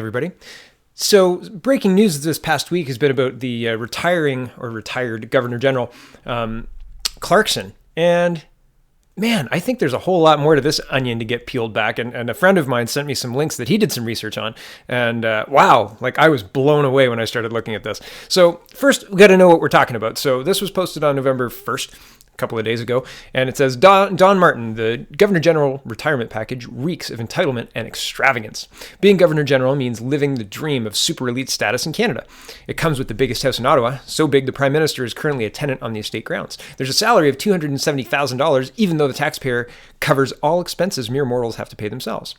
Everybody. So breaking news this past week has been about the retired Governor General Clarkson. And man, I think there's a whole lot more to this onion to get peeled back. And a friend of mine sent me some links that he did some research on. And wow, like I was blown away when I started looking at this. So first, we got to know what we're talking about. So this was posted on November 1st. Couple of days ago, and it says Don Martin, the Governor General retirement package reeks of entitlement and extravagance. Being Governor General means living the dream of super elite status in Canada. It comes with the biggest house in Ottawa, so big the Prime Minister is currently a tenant on the estate grounds. There's a salary of $270,000, even though the taxpayer covers all expenses mere mortals have to pay themselves.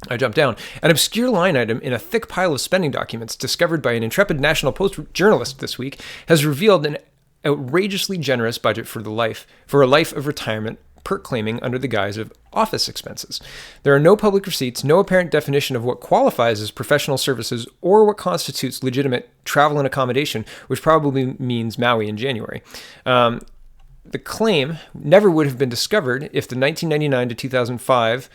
I jumped down. An obscure line item in a thick pile of spending documents discovered by an intrepid National Post journalist this week has revealed an outrageously generous budget for a life of retirement proclaiming under the guise of office expenses. There are no public receipts, no apparent definition of what qualifies as professional services or what constitutes legitimate travel and accommodation, which probably means Maui in January. The claim never would have been discovered if the 1999 to 2005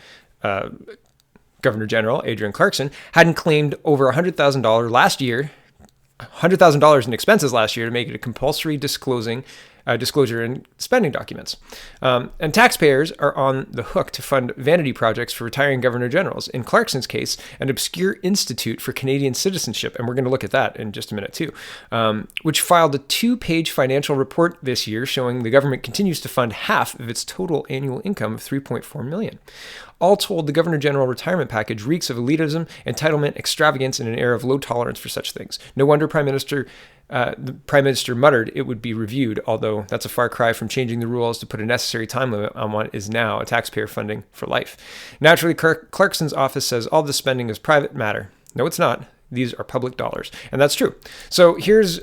Governor General, Adrian Clarkson, hadn't claimed over $100,000 last year, $100,000 in expenses last year to make it a compulsory disclosure in spending documents. And taxpayers are on the hook to fund vanity projects for retiring governor generals. In Clarkson's case, an obscure institute for Canadian citizenship, and we're going to look at that in just a minute too, which filed a 2-page financial report this year showing the government continues to fund half of its total annual income of $3.4 million. All told, the Governor General retirement package reeks of elitism, entitlement, extravagance, and an air of low tolerance for such things. No wonder the Prime Minister muttered it would be reviewed, although that's a far cry from changing the rules to put a necessary time limit on what is now a taxpayer funding for life. Naturally, Clarkson's office says all this spending is private matter. No, it's not. These are public dollars. And that's true. So here's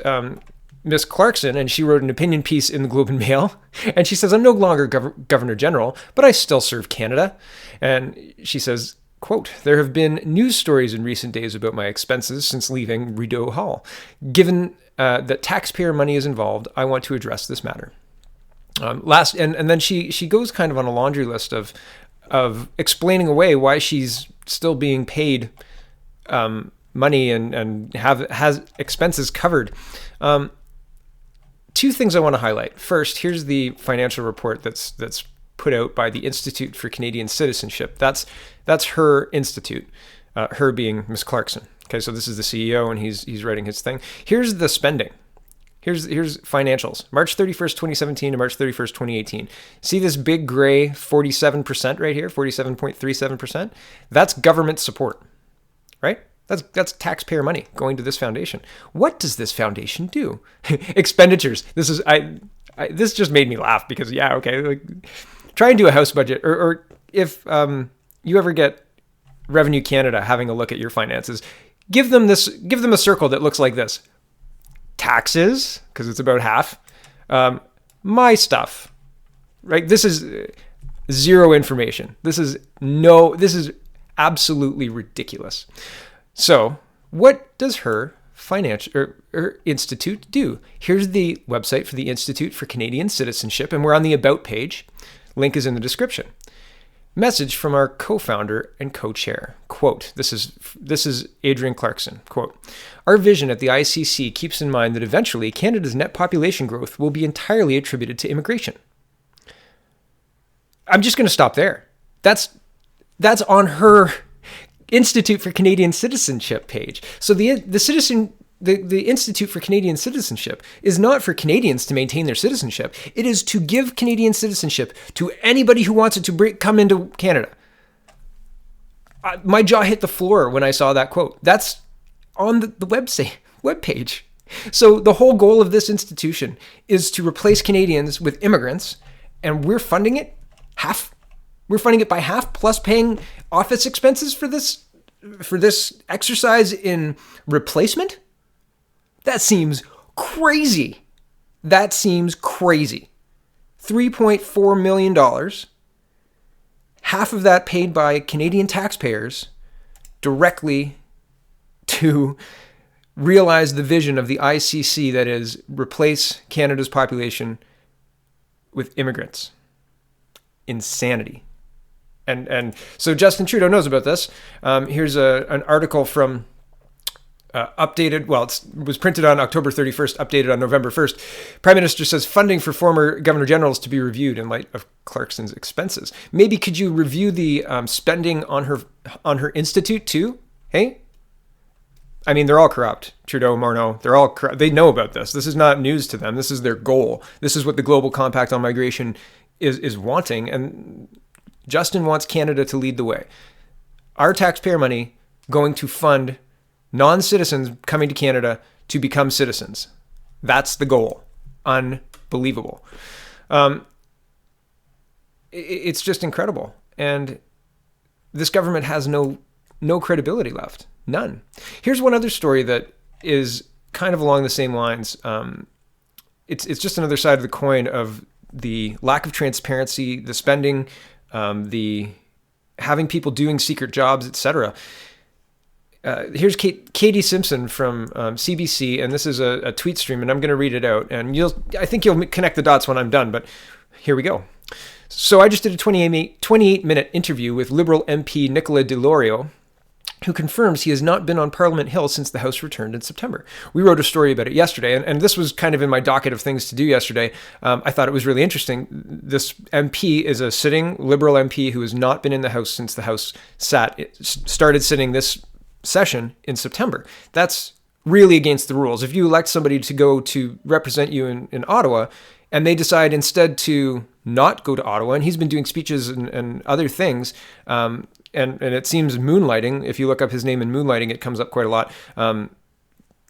Miss Clarkson, and she wrote an opinion piece in the Globe and Mail, and she says, I'm no longer Governor General, but I still serve Canada. And she says, quote, there have been news stories in recent days about my expenses since leaving Rideau Hall. Given that taxpayer money is involved, I want to address this matter. And then she goes kind of on a laundry list of explaining away why she's still being paid money and has expenses covered. Two things I want to highlight. First, here's the financial report that's put out by the Institute for Canadian Citizenship. That's her institute, her being Miss Clarkson. Okay, so this is the CEO, and he's writing his thing. Here's the spending. Here's financials. March 31st, 2017 to March 31st, 2018. See this big gray 47% right here, 47.37%? That's government support, right? That's taxpayer money going to this foundation. What does this foundation do? Expenditures. This just made me laugh because like, try and do a house budget, or if you ever get Revenue Canada having a look at your finances, give them a circle that looks like this. Taxes, because it's about half. My stuff, right? This is zero information. This is absolutely ridiculous. So what does her institute do? Here's the website for the Institute for Canadian Citizenship, and we're on the About page. Link is in the description. Message from our co-founder and co-chair. Quote, this is Adrian Clarkson. Quote, our vision at the ICC keeps in mind that eventually Canada's net population growth will be entirely attributed to immigration. I'm just going to stop there. That's on her Institute for Canadian Citizenship page. So the Institute for Canadian Citizenship is not for Canadians to maintain their citizenship. It is to give Canadian citizenship to anybody who wants it to come into Canada. My jaw hit the floor when I saw that quote. That's on the webpage. So the whole goal of this institution is to replace Canadians with immigrants, and we're funding it half. We're funding it by half, plus paying office expenses for this exercise in replacement. That seems crazy. $3.4 million. Half of that paid by Canadian taxpayers directly to realize the vision of the ICC, that is, replace Canada's population with immigrants. Insanity. And so Justin Trudeau knows about this. Here's an article from updated. Well, it was printed on October 31st, updated on November 1st. Prime Minister says funding for former Governor Generals to be reviewed in light of Clarkson's expenses. Maybe could you review the spending on her institute too? Hey, I mean, they're all corrupt. Trudeau, Morneau, they're all corrupt. They know about this. This is not news to them. This is their goal. This is what the Global Compact on Migration is wanting. And Justin wants Canada to lead the way. Our taxpayer money going to fund non-citizens coming to Canada to become citizens. That's the goal. Unbelievable. It's just incredible. And this government has no credibility left. None. Here's one other story that is kind of along the same lines. It's just another side of the coin of the lack of transparency, the spending, the having people doing secret jobs, etc. Here's Katie Simpson from CBC, and this is a tweet stream, and I'm going to read it out, and I think you'll connect the dots when I'm done, but here we go. So I just did a 28-minute interview with Liberal MP MP Di Lorio, who confirms he has not been on Parliament Hill since the House returned in September. We wrote a story about it yesterday, and this was kind of in my docket of things to do yesterday. I thought it was really interesting. This MP is a sitting Liberal MP who has not been in the House since the House started sitting this session in September. That's really against the rules. If you elect somebody to go to represent you in Ottawa, and they decide instead to not go to Ottawa, and he's been doing speeches and other things, and it seems moonlighting. If you look up his name in moonlighting, it comes up quite a lot.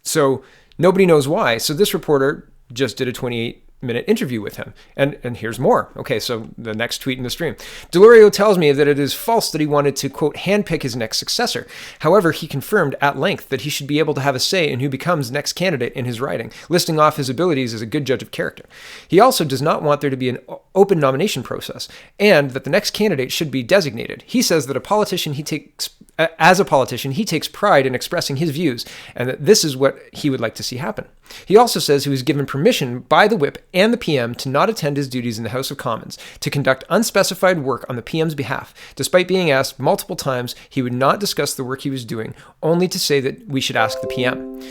So nobody knows why. So this reporter just did a 28-minute interview with him. And here's more. Okay, so the next tweet in the stream. Di Lorio tells me that it is false that he wanted to, quote, handpick his next successor. However, he confirmed at length that he should be able to have a say in who becomes next candidate in his riding, listing off his abilities as a good judge of character. He also does not want there to be an open nomination process, and that the next candidate should be designated. He says that as a politician, he takes pride in expressing his views, and that this is what he would like to see happen. He also says he was given permission by the Whip and the PM to not attend his duties in the House of Commons, to conduct unspecified work on the PM's behalf, despite being asked multiple times he would not discuss the work he was doing, only to say that we should ask the PM.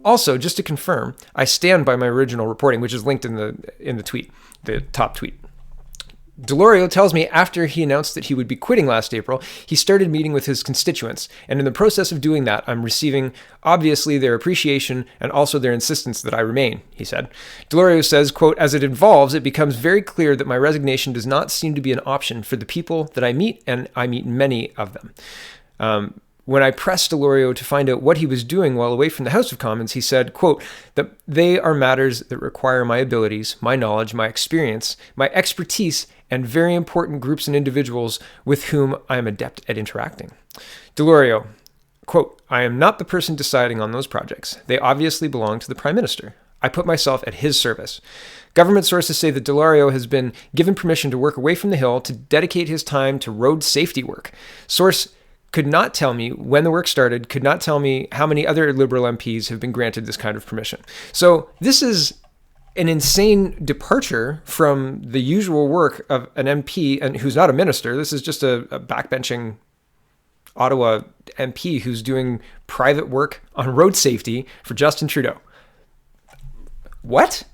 Also, just to confirm, I stand by my original reporting, which is linked in the tweet, the top tweet. Di Lorio tells me after he announced that he would be quitting last April, he started meeting with his constituents, and in the process of doing that, I'm receiving, obviously, their appreciation and also their insistence that I remain, he said. Di Lorio says, quote, as it evolves, it becomes very clear that my resignation does not seem to be an option for the people that I meet, and I meet many of them. When I pressed Di Lorio to find out what he was doing while away from the House of Commons, he said, quote, that they are matters that require my abilities, my knowledge, my experience, my expertise, and very important groups and individuals with whom I am adept at interacting. Di Lorio, quote, I am not the person deciding on those projects. They obviously belong to the Prime Minister. I put myself at his service. Government sources say that Di Lorio has been given permission to work away from the Hill to dedicate his time to road safety work. Source could not tell me when the work started, could not tell me how many other Liberal MPs have been granted this kind of permission. So this is an insane departure from the usual work of an MP and who's not a minister. This is just a backbenching Ottawa MP who's doing private work on road safety for Justin Trudeau. What?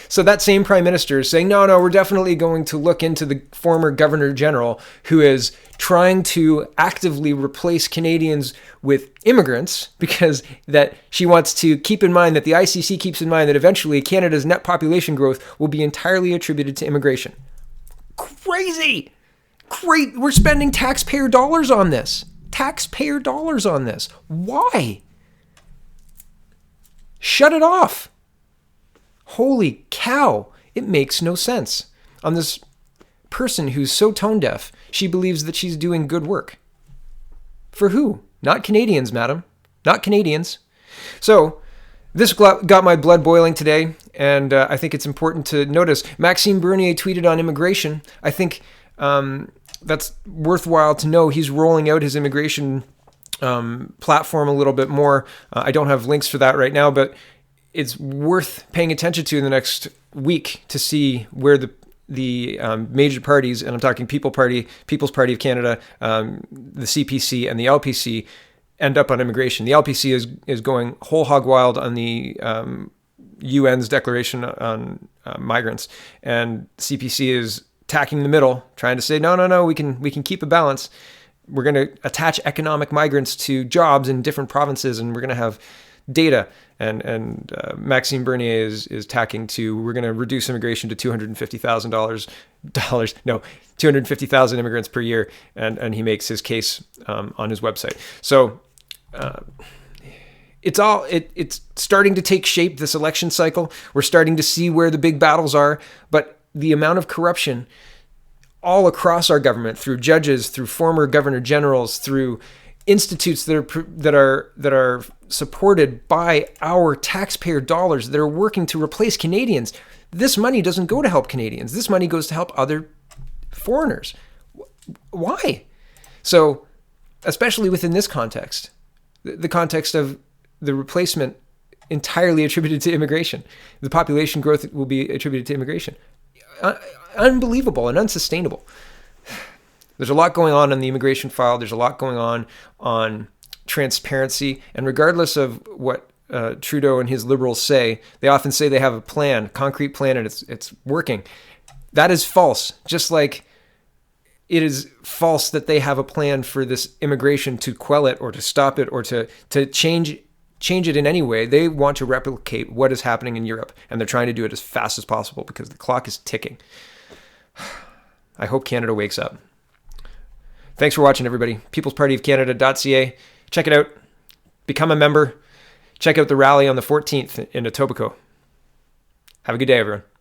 So that same Prime Minister is saying, no, we're definitely going to look into the former Governor General who is trying to actively replace Canadians with immigrants because that she wants to keep in mind that the ICC keeps in mind that eventually Canada's net population growth will be entirely attributed to immigration. Crazy! Great, we're spending taxpayer dollars on this. Why? Shut it off. Holy cow, it makes no sense. On this person who's so tone deaf, she believes that she's doing good work. For who? Not Canadians, madam. Not Canadians. So, this got my blood boiling today, and I think it's important to notice. Maxime Bernier tweeted on immigration. I think that's worthwhile to know. He's rolling out his immigration platform a little bit more. I don't have links for that right now, but it's worth paying attention to in the next week to see where the major parties, and I'm talking People's Party of Canada, the CPC, and the LPC, end up on immigration. The LPC is going whole hog wild on the UN's declaration on migrants, and CPC is attacking the middle, trying to say, no, we can keep a balance. We're going to attach economic migrants to jobs in different provinces, and we're going to have data. And Maxime Bernier is tacking to, we're going to reduce immigration to $250,000 immigrants per year, and he makes his case on his website. So it's starting to take shape, this election cycle. We're starting to see where the big battles are, but the amount of corruption all across our government, through judges, through former governor generals, through institutes that are supported by our taxpayer dollars, that are working to replace Canadians. This money doesn't go to help Canadians. This money goes to help other foreigners. Why? So, especially within this context, the context of the replacement entirely attributed to immigration, the population growth will be attributed to immigration. Unbelievable and unsustainable. There's a lot going on the immigration file. There's a lot going on transparency. And regardless of what Trudeau and his Liberals say, they often say they have a plan, concrete plan, and it's working. That is false. Just like it is false that they have a plan for this immigration to quell it or to stop it or to change it in any way. They want to replicate what is happening in Europe, and they're trying to do it as fast as possible because the clock is ticking. I hope Canada wakes up. Thanks for watching, everybody. peoplespartyofcanada.ca. Check it out. Become a member. Check out the rally on the 14th in Etobicoke. Have a good day, everyone.